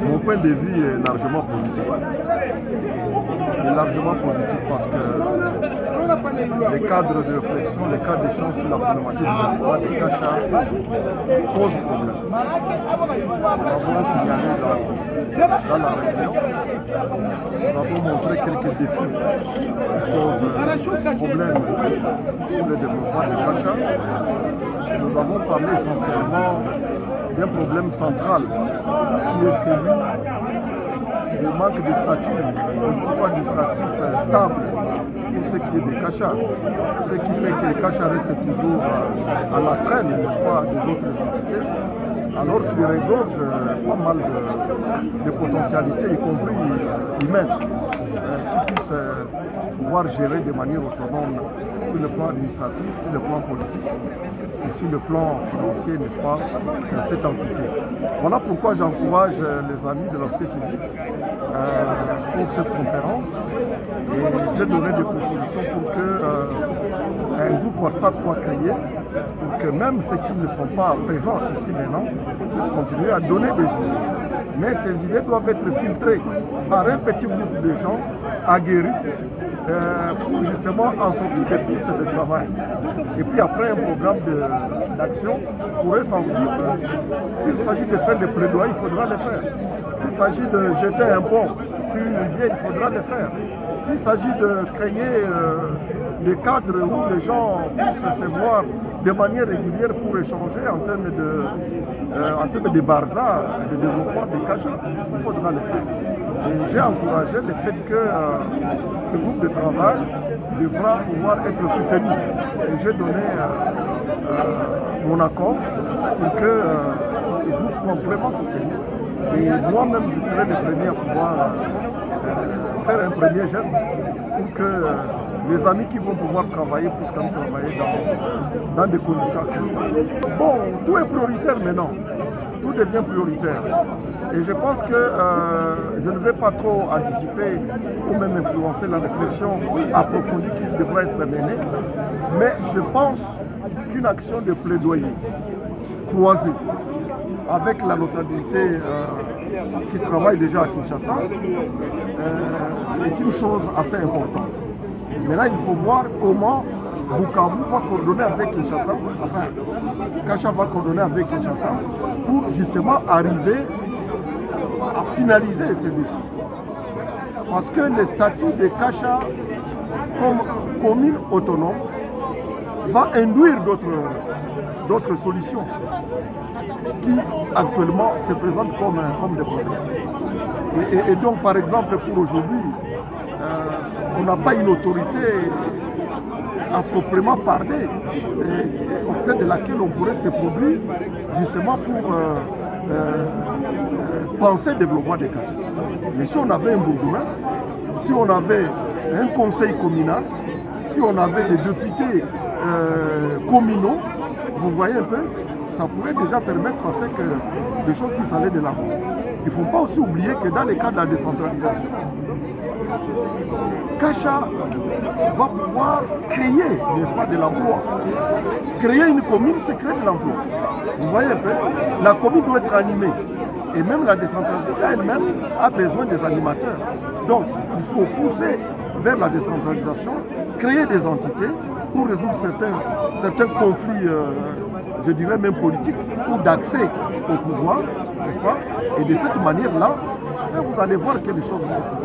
Mon point de vue est largement positif. Il est largement positif parce que les cadres de réflexion, les cadres d'échange sur la problématique du droit des cachats posent problème. Nous avons signalé dans la réunion, nous avons montré quelques défis qui posent problème pour le développement des cachats. Nous avons parlé essentiellement d'un problème central qui est celui du manque de statut politico-administratif stable pour ce qui est des cachats. Ce qui fait que les cachats restent toujours à la traîne, n'est-ce pas, des autres entités, alors qu'ils regorgent pas mal de potentialités, y compris humaines, qui puissent pouvoir gérer de manière autonome sur le plan administratif, sur le plan politique et sur le plan financier, n'est-ce pas, cette entité. Voilà pourquoi j'encourage les amis de la société civile pour cette conférence et j'ai donné des propositions pour que un groupe WhatsApp soit créé pour que même ceux qui ne sont pas présents ici maintenant puissent continuer à donner des idées. Mais ces idées doivent être filtrées par un petit groupe de gens aguerris pour justement en sortir des pistes de travail. Et puis après un programme d'action pourrait s'en suivre. S'il s'agit de faire des plaidoyers, il faudra le faire. S'il s'agit de jeter un pont sur une rivière, il faudra le faire. S'il s'agit de créer des cadres où les gens puissent se voir de manière régulière pour échanger en termes de barza, de développement des cachats, il faudra le faire. Et j'ai encouragé le fait que ce groupe de travail devra pouvoir être soutenu. Et j'ai donné mon accord pour que ce groupe soit vraiment soutenu. Et moi-même, je serai le premier à pouvoir faire un premier geste pour que les amis qui vont pouvoir travailler puissent quand même travailler dans des conditions acceptables. Bon, tout est prioritaire maintenant. Tout devient prioritaire. Et je pense que je ne vais pas trop anticiper ou même influencer la réflexion approfondie qui devrait être menée. Mais je pense qu'une action de plaidoyer croisée avec la notabilité qui travaille déjà à Kinshasa est une chose assez importante. Maintenant, il faut voir comment Bukavu va coordonner avec Kinshasa, enfin, Kacha va coordonner avec Kinshasa pour justement arriver à finaliser ce dossier. Parce que le statut de Kacha comme commune autonome va induire d'autres solutions qui actuellement se présentent comme des problèmes. Et donc, par exemple, pour aujourd'hui, on n'a pas une autorité à proprement parler, auprès de laquelle on pourrait se produire justement pour penser le développement des cachets. Mais si on avait un bourgmestre, si on avait un conseil communal, si on avait des députés communaux, vous voyez un peu, ça pourrait déjà permettre à ce que les choses puissent aller de l'avant. Il ne faut pas aussi oublier que dans le cadre de la décentralisation, Kacha va pouvoir créer, n'est-ce pas, de l'emploi. Créer une commune, c'est créer de l'emploi. Vous voyez un peu, la commune doit être animée. Et même la décentralisation elle-même a besoin des animateurs. Donc, il faut pousser vers la décentralisation, créer des entités pour résoudre certains conflits, je dirais même politiques, ou d'accès au pouvoir, n'est-ce pas? Et de cette manière-là, vous allez voir que les choses vont